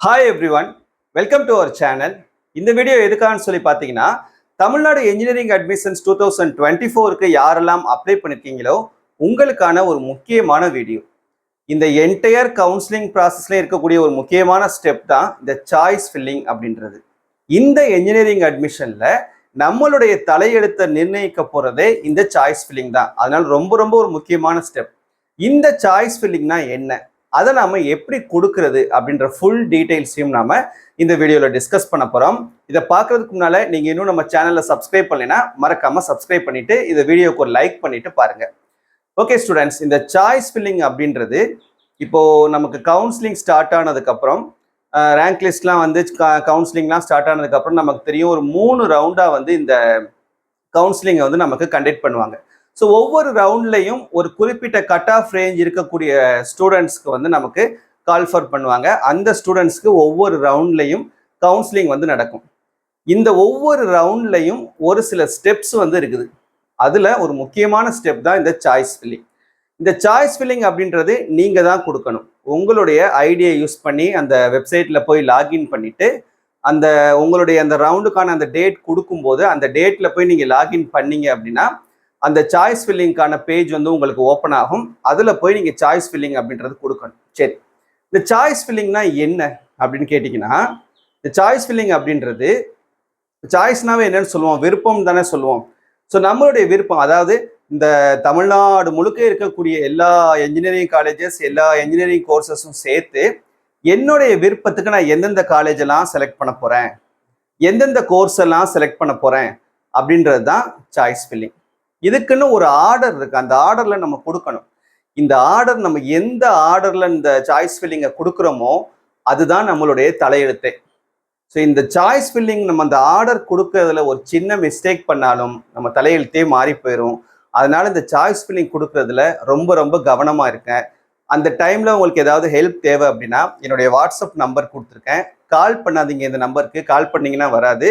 Hi everyone, welcome to our channel. இந்த video எதுக்கான்னு சொல்லி பார்த்தீங்கன்னா, தமிழ்நாடு இன்ஜினியரிங் அட்மிஷன்ஸ் 2024க்கு யாரெல்லாம் அப்ளை பண்ணிருக்கீங்களோ உங்களுக்கான ஒரு முக்கியமான வீடியோ. இந்த என்டையர் கவுன்சிலிங் ப்ராசஸ்ல இருக்கக்கூடிய ஒரு முக்கியமான ஸ்டெப் தான் இந்த சாய்ஸ் ஃபில்லிங் அப்படின்றது. இந்த இன்ஜினியரிங் அட்மிஷன்ல நம்மளுடைய தலையெழுத்தை நிர்ணயிக்க போறதே இந்த சாய்ஸ் ஃபில்லிங் தான். அதனால ரொம்ப ரொம்ப ஒரு முக்கியமான ஸ்டெப். இந்த சாய்ஸ் ஃபில்லிங்னா என்ன, அதை நாம எப்படி கொடுக்கறது அப்படின்ற ஃபுல் டீடைல்ஸையும் நாம இந்த வீடியோல டிஸ்கஸ் பண்ண போறோம். இதை பார்க்கறதுக்கு முன்னால நீங்க இன்னும் நம்ம சேனல்ல சப்ஸ்கிரைப் பண்ணலைன்னா மறக்காம சப்ஸ்கிரைப் பண்ணிட்டு இந்த வீடியோக்கு ஒரு லைக் பண்ணிட்டு பாருங்க. ஓகே ஸ்டூடெண்ட்ஸ், இந்த சாய்ஸ் ஃபில்லிங் அப்படின்றது இப்போ நமக்கு கவுன்சிலிங் ஸ்டார்ட் ஆனதுக்கு அப்புறம் ரேங்க் லிஸ்ட்லாம் வந்து கவுன்சிலிங்லாம் ஸ்டார்ட் ஆனதுக்கு அப்புறம் நமக்கு தெரியும் ஒரு 3 ரவுண்டா வந்து இந்த கவுன்சிலிங்கை வந்து நமக்கு கண்டக்ட் பண்ணுவாங்க. ஸோ ஒவ்வொரு ரவுண்ட்லையும் ஒரு குறிப்பிட்ட கட் ஆஃப் ரேஞ்ச் இருக்கக்கூடிய ஸ்டூடெண்ட்ஸ்க்கு வந்து நமக்கு கால்ஃபர் பண்ணுவாங்க. அந்த ஸ்டூடெண்ட்ஸ்க்கு ஒவ்வொரு ரவுண்ட்லையும் கவுன்சிலிங் வந்து நடக்கும். இந்த ஒவ்வொரு ரவுண்ட்லையும் ஒரு சில ஸ்டெப்ஸ் வந்து இருக்குது. அதில் ஒரு முக்கியமான ஸ்டெப் தான் இந்த சாய்ஸ் ஃபில்லிங். இந்த சாய்ஸ் ஃபில்லிங் அப்படின்றது நீங்கள் தான் கொடுக்கணும். உங்களுடைய ஐடியை யூஸ் பண்ணி அந்த வெப்சைட்டில் போய் லாகின் பண்ணிவிட்டு அந்த உங்களுடைய அந்த ரவுண்டுக்கான அந்த டேட் கொடுக்கும்போது அந்த டேட்டில் போய் நீங்கள் லாகின் பண்ணீங்க அப்படின்னா அந்த சாய்ஸ் ஃபில்லிங்கான பேஜ் வந்து உங்களுக்கு ஓப்பன் ஆகும். அதில் போய் நீங்கள் சாய்ஸ் ஃபில்லிங் அப்படின்றது கொடுக்கணும். சரி, இந்த சாய்ஸ் ஃபில்லிங்னா என்ன அப்படின்னு கேட்டிங்கன்னா, இந்த சாய்ஸ் ஃபில்லிங் அப்படின்றது சாய்ஸ்னாவே என்னன்னு சொல்லுவோம், விருப்பம் தானே சொல்லுவோம். ஸோ நம்மளுடைய விருப்பம், அதாவது இந்த தமிழ்நாடு முழுக்க இருக்கக்கூடிய எல்லா என்ஜினியரிங் காலேஜஸ், எல்லா என்ஜினியரிங் கோர்சஸும் சேர்த்து என்னுடைய விருப்பத்துக்கு நான் எந்தெந்த காலேஜ் எல்லாம் செலக்ட் பண்ண போறேன், எந்தெந்த கோர்ஸ் எல்லாம் செலக்ட் பண்ண போறேன் அப்படின்றது தான் சாய்ஸ் ஃபில்லிங். இதுக்குன்னு ஒரு ஆர்டர் இருக்கு. அந்த ஆர்டர்ல நம்ம கொடுக்கணும். இந்த ஆர்டர் நம்ம எந்த ஆர்டர்ல இந்த சாய்ஸ் ஃபில்லிங்கை கொடுக்குறோமோ அதுதான் நம்மளுடைய தலையெழுத்தே. ஸோ இந்த சாய்ஸ் ஃபில்லிங் நம்ம அந்த ஆர்டர் கொடுக்கறதுல ஒரு சின்ன மிஸ்டேக் பண்ணாலும் நம்ம தலையெழுத்தே மாறி போயிடும். அதனால இந்த சாய்ஸ் ஃபில்லிங் கொடுக்கறதுல ரொம்ப ரொம்ப கவனமா இருக்கேன். அந்த டைம்ல உங்களுக்கு ஏதாவது ஹெல்ப் தேவை அப்படின்னா என்னுடைய வாட்ஸ்அப் நம்பர் கொடுத்துருக்கேன். கால் பண்ணாதீங்க, இந்த நம்பருக்கு கால் பண்ணீங்கன்னா வராது.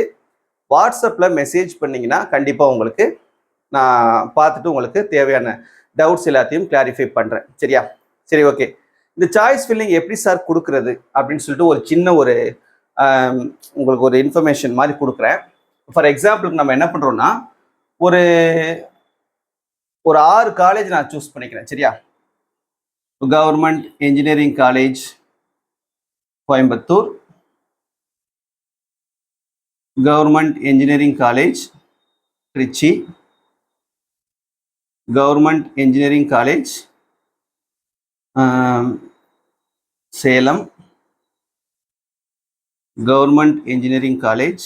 வாட்ஸ்அப்ல மெசேஜ் பண்ணீங்கன்னா கண்டிப்பா உங்களுக்கு நான் பார்த்துட்டு உங்களுக்கு தேவையான டவுட்ஸ் எல்லாத்தையும் கிளாரிஃபை பண்ணுறேன். சரியா? சரி, ஓகே. இந்த சாய்ஸ் ஃபில்லிங் எப்படி சார் கொடுக்குறது அப்படின்னு சொல்லிட்டு ஒரு சின்ன ஒரு உங்களுக்கு ஒரு இன்ஃபர்மேஷன் மாதிரி கொடுக்குறேன். ஃபார் எக்ஸாம்பிளுக்கு நம்ம என்ன பண்ணுறோம்னா, ஒரு ஒரு 6 காலேஜ் நான் சூஸ் பண்ணிக்கிறேன். சரியா? Government engineering college Coimbatore, government engineering college Tiruchi, government engineering college Salem, government engineering college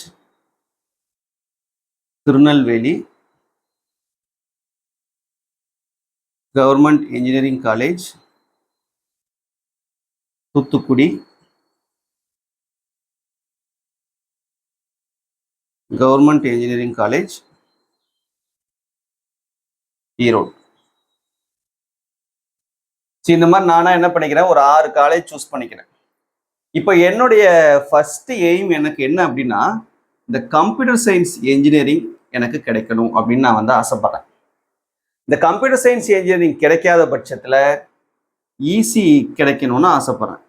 Tirunelveli, government engineering college Thoothukudi, government engineering college Erode. இந்த மாதிரி நானா என்ன பண்ணிக்கிறேன், ஒரு 6 காலேஜ் சூஸ் பண்ணிக்கிறேன். இப்போ என்னுடைய ஃபர்ஸ்ட் எய்ம் எனக்கு என்ன அப்படின்னா, இந்த கம்ப்யூட்டர் சயின்ஸ் என்ஜினியரிங் எனக்கு கிடைக்கணும் அப்படின்னு நான் வந்து ஆசைப்படுறேன். இந்த கம்ப்யூட்டர் சயின்ஸ் என்ஜினியரிங் கிடைக்காத பட்சத்தில் ஈசி கிடைக்கணும்னு ஆசைப்படுறேன்.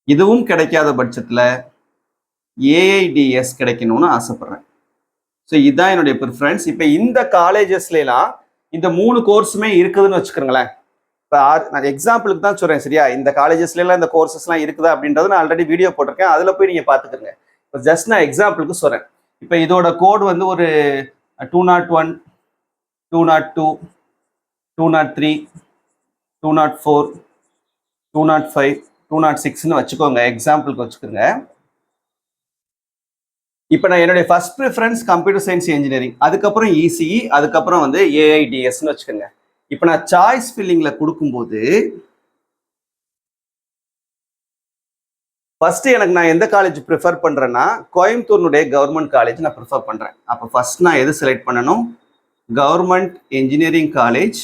இதுவும் கிடைக்காத பட்சத்தில் ஏஐடிஎஸ் கிடைக்கணும்னு ஆசைப்படுறேன். ஸோ இதுதான் என்னுடைய ப்ரிஃபரன்ஸ். இப்போ இந்த காலேஜஸ்லாம் இந்த 3 கோர்ஸுமே இருக்குதுன்னு வச்சுக்கோங்களேன். இப்போ நான் எக்ஸாம்பிளுக்கு தான் சொல்கிறேன். சரியா? இந்த காலேஜஸ்லாம் இந்த கோர்சஸ்லாம் இருக்குதா அப்படின்றது நான் ஆல்ரெடி வீடியோ போட்டிருக்கேன். அதில் போய் நீங்கள் பார்த்துக்கோங்க. இப்போ ஜஸ்ட் நான் எக்ஸாம்பிளுக்கு சொல்கிறேன். இப்போ இதோட கோடு வந்து ஒரு 201, 202, 203, 204, 205, 206ன்னு வச்சுக்கோங்க. எக்ஸாம்பிளுக்கு வச்சுக்கோங்க. இப்போ நான் என்னுடைய first preference computer science engineering, அதுக்கப்புறம் இசிஇ, அதுக்கப்புறம் வந்து ஏஐடிஎஸ்ன்னு வச்சுக்கோங்க. இப்போ நான் சாய்ஸ் ஃபில்லிங்ல கொடுக்கும்போது ஃபர்ஸ்ட் எனக்கு நான் எந்த காலேஜ் ப்ரிஃபர் பண்றேன்னா, கோயம்புத்தூர்னுடைய கவர்மெண்ட் காலேஜ் நான் ப்ரிஃபர் பண்றேன். அப்போ ஃபர்ஸ்ட் நான் எது செலக்ட் பண்ணணும், கவர்மெண்ட் இன்ஜினியரிங் காலேஜ்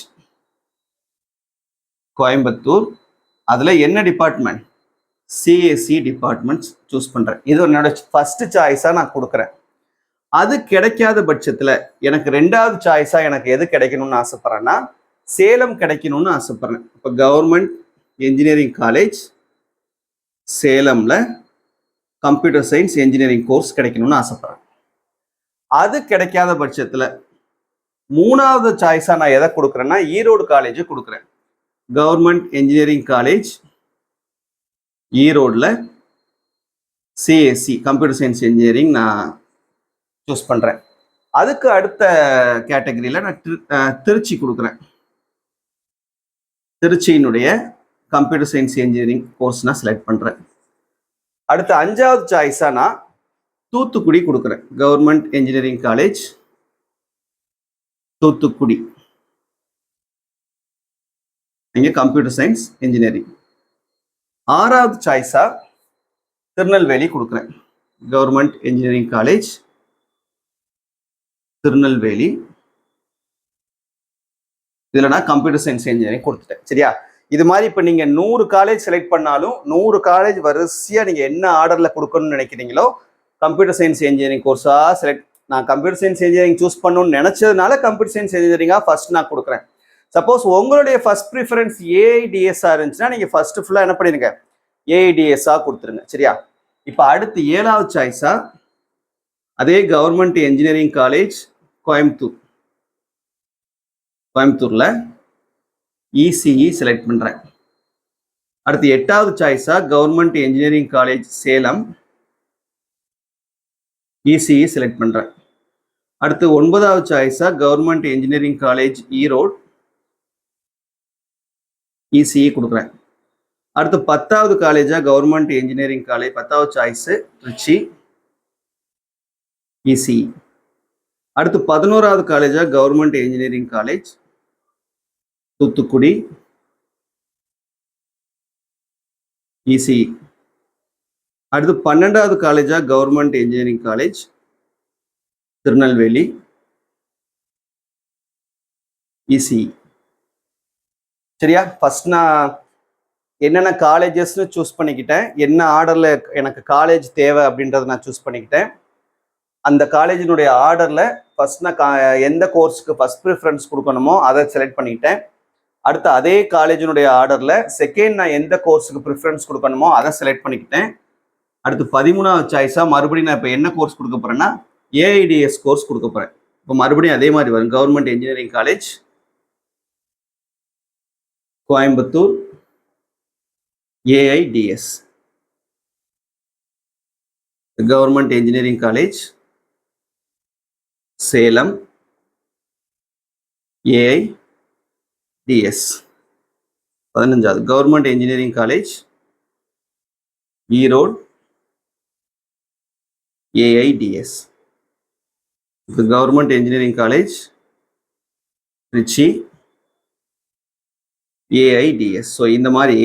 கோயம்புத்தூர். அதுல என்ன டிபார்ட்மெண்ட், சிஎஸ்சி டிபார்ட்மெண்ட் சூஸ் பண்றேன். இது என்னோட ஃபர்ஸ்ட் சாய்ஸா நான் கொடுக்குறேன். அது கிடைக்காத பட்சத்துல எனக்கு 2வது சாய்ஸா எனக்கு எது கிடைக்கணும்னு ஆசைப்படுறேன்னா, சேலம் கிடைக்கணும்னு ஆசைப்படுறேன். இப்போ கவர்மெண்ட் இன்ஜினியரிங் காலேஜ் சேலம்ல கம்ப்யூட்டர் சயின்ஸ் இன்ஜினியரிங் கோர்ஸ் கிடைக்கணும்னு ஆசைப்படுறேன். அது கிடைக்காத பட்சத்தில் மூணாவது சாய்ஸாக நான் எதை கொடுக்குறேன்னா ஈரோடு காலேஜ் கொடுக்குறேன். கவர்மெண்ட் இன்ஜினியரிங் காலேஜ் ஈரோடில் சிஎஸ்சி கம்ப்யூட்டர் சயின்ஸ் இன்ஜினியரிங் நான் சூஸ் பண்ணுறேன். அதுக்கு அடுத்த கேட்டகரியில் நான் திருச்சி கொடுக்குறேன். திருச்சியினுடைய கம்ப்யூட்டர் சயின்ஸ் இன்ஜினியரிங் கோர்ஸ் நான் செலக்ட் பண்ணுறேன். அடுத்த அஞ்சாவது சாய்ஸாக நான் தூத்துக்குடி கொடுக்குறேன். கவர்மெண்ட் இன்ஜினியரிங் காலேஜ் தூத்துக்குடி, இங்கே கம்ப்யூட்டர் சயின்ஸ் இன்ஜினியரிங். ஆறாவது சாய்ஸாக திருநெல்வேலி கொடுக்குறேன். கவர்மெண்ட் இன்ஜினியரிங் காலேஜ் திருநெல்வேலி, இதில் நான் கம்ப்யூட்டர் சயின்ஸ் இன்ஜினியரிங் கொடுத்துட்டேன். சரியா? இது மாதிரி இப்போ நீங்கள் 100 காலேஜ் செலக்ட் பண்ணாலும் 100 காலேஜ் வரிசையாக நீங்கள் என்ன ஆர்டரில் கொடுக்கணும்னு நினைக்கிறீங்களோ கம்ப்யூட்டர் சயின்ஸ் இன்ஜினியரிங் கோர்ஸாக செலக்ட், நான் கம்ப்யூட்டர் சயின்ஸ் இன்ஜினியரிங் சூஸ் பண்ணணும்னு நினச்சதுனால கம்ப்யூட்டர் சயின்ஸ் இன்ஜினியரிங்காக ஃபர்ஸ்ட் நான் கொடுக்குறேன். சப்போஸ் உங்களுடைய ஃபர்ஸ்ட் ப்ரிஃபரன்ஸ் ஏஐடிஎஸ்ஸாக இருந்துச்சுன்னா நீங்கள் ஃபர்ஸ்ட் ஃபுல்லாக என்ன பண்ணிடுங்க, ஏஐடிஎஸ்ஸாக கொடுத்துருங்க. சரியா? இப்போ அடுத்து 7வது சாய்ஸாக அதே கவர்மெண்ட் இன்ஜினியரிங் காலேஜ் கோயம்புத்தூரில் இசிஇ செலக்ட் பண்ணுறேன். அடுத்து 8வது சாய்ஸாக government engineering college Salem ECE select பண்ணுறேன். அடுத்து 9வது சாய்ஸாக government engineering college Erode ECE கொடுக்குறேன். அடுத்து 10வது காலேஜாக கவர்மெண்ட் இன்ஜினியரிங் காலேஜ் 10வது சாய்ஸு திருச்சி இசிஇ. அடுத்து 11வது காலேஜாக government engineering college Thoothukudi ECE. அடுத்து 12வது காலேஜாக government engineering college Tirunelveli ECE. சரியா? ஃபர்ஸ்ட் நான் என்னென்ன காலேஜஸ்ன்னு சூஸ் பண்ணிக்கிட்டேன், என்ன ஆர்டரில் எனக்கு காலேஜ் தேவை அப்படின்றத நான் சூஸ் பண்ணிக்கிட்டேன். அந்த காலேஜினுடைய ஆர்டரில் ஃபர்ஸ்ட் நான் எந்த கோர்ஸுக்கு ஃபர்ஸ்ட் ப்ரிஃபரன்ஸ் கொடுக்கணுமோ அதை செலக்ட் பண்ணிக்கிட்டேன். அடுத்து அதே காலேஜினுடைய ஆர்டரில் செகண்ட் நான் எந்த கோர்ஸுக்கு ப்ரிஃபரன்ஸ் கொடுக்கணுமோ அதை செலக்ட் பண்ணிக்கிட்டேன். அடுத்து 13வது சாய்ஸாக மறுபடியும் நான் இப்போ என்ன கோர்ஸ் கொடுக்க போகிறேன்னா ஏஐடிஎஸ் கோர்ஸ் கொடுக்க போகிறேன். இப்போ மறுபடியும் அதே மாதிரி வரும். Government engineering college Coimbatore AIDS, government engineering college Salem AIDS. 15வது government engineering college Erode AIDS. Government engineering college Trichy AIDS. So இந்த மாதிரி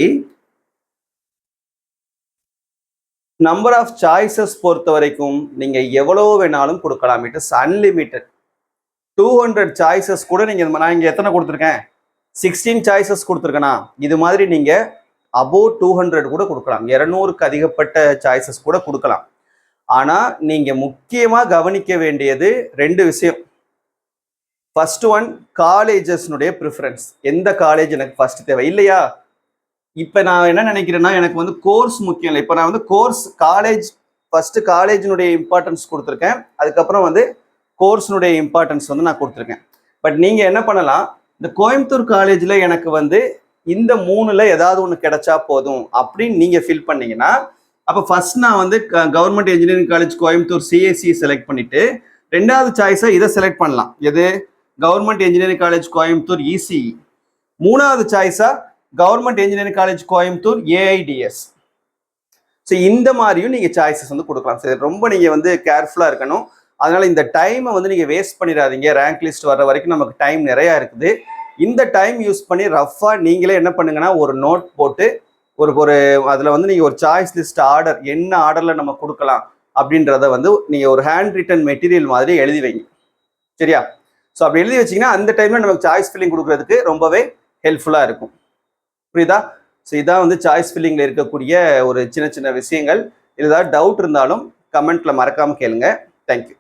நம்பர் ஆஃப் சாய்ஸஸ் பொறுத்த வரைக்கும் நீங்கள் எவ்வளோ வேணாலும் கொடுக்கலாம். It is unlimited. 200 சாய்ஸஸ் கூட நீங்கள், நான் இங்கே எத்தனை கொடுத்துருக்கேன், 16 சாய்ஸஸ் கொடுத்துருக்கேனா, இது மாதிரி நீங்கள் அபோவ் 200 கூட கொடுக்கலாம். 200க்கு அதிகப்பட்ட சாய்ஸஸ் கூட கொடுக்கலாம். ஆனால் நீங்கள் முக்கியமாக கவனிக்க வேண்டியது 2 விஷயம். ஃபர்ஸ்ட் ஒன், காலேஜஸ்னுடைய ப்ரிஃபரன்ஸ். எந்த காலேஜ் எனக்கு ஃபர்ஸ்ட் தேவை இல்லையா? இப்போ நான் என்ன நினைக்கிறேன்னா, எனக்கு வந்து கோர்ஸ் முக்கியம் இல்லை. இப்போ நான் வந்து கோர்ஸ் காலேஜ் ஃபர்ஸ்ட் காலேஜினுடைய இம்பார்ட்டன்ஸ் கொடுத்துருக்கேன், அதுக்கப்புறம் வந்து கோர்ஸினுடைய இம்பார்ட்டன்ஸ் வந்து நான் கொடுத்துருக்கேன். பட் நீங்கள் என்ன பண்ணலாம், இந்த கோயம்புத்தூர் காலேஜில் எனக்கு வந்து இந்த 3ல் ஏதாவது ஒன்று கிடைச்சா போதும் அப்படின்னு நீங்கள் ஃபீல் பண்ணீங்கன்னா, அப்போ ஃபர்ஸ்ட் நான் வந்து government engineering college Coimbatore CSC select பண்ணிட்டு 2வது சாய்ஸாக இதை செலக்ட் பண்ணலாம். எது? Government engineering college Coimbatore ECE. 3வது சாய்ஸாக government engineering college Coimbatore AIDS. So இந்த மாதிரியும் நீங்கள் சாய்ஸஸ் வந்து கொடுக்கலாம். சரி, ரொம்ப நீங்கள் வந்து கேர்ஃபுல்லாக இருக்கணும். அதனால இந்த டைமை வந்து நீங்கள் வேஸ்ட் பண்ணிடாதீங்க. ரேங்க் லிஸ்ட் வர்ற வரைக்கும் நமக்கு டைம் நிறையா இருக்குது. இந்த டைம் யூஸ் பண்ணி ரஃபாக நீங்களே என்ன பண்ணுங்கன்னா, ஒரு நோட் போட்டு ஒரு அதில் வந்து நீங்கள் ஒரு சாய்ஸ் லிஸ்ட் ஆர்டர், என்ன ஆர்டரில் நம்ம கொடுக்கலாம் அப்படின்றத வந்து நீங்கள் ஒரு ஹேண்ட் ரிட்டன் மெட்டீரியல் மாதிரி எழுதி வைங்க. சரியா? ஸோ அப்படி எழுதி வச்சிங்கன்னா அந்த டைமில் நமக்கு சாய்ஸ் ஃபில்லிங் கொடுக்குறதுக்கு ரொம்பவே ஹெல்ப்ஃபுல்லாக இருக்கும். புரியுதா? ஸோ இதான் வந்து சாய்ஸ் ஃபில்லிங்கில் இருக்கக்கூடிய ஒரு சின்ன சின்ன விஷயங்கள். ஏதாவது டவுட் இருந்தாலும் கமெண்ட்டில் மறக்காமல் கேளுங்க. தேங்க்யூ.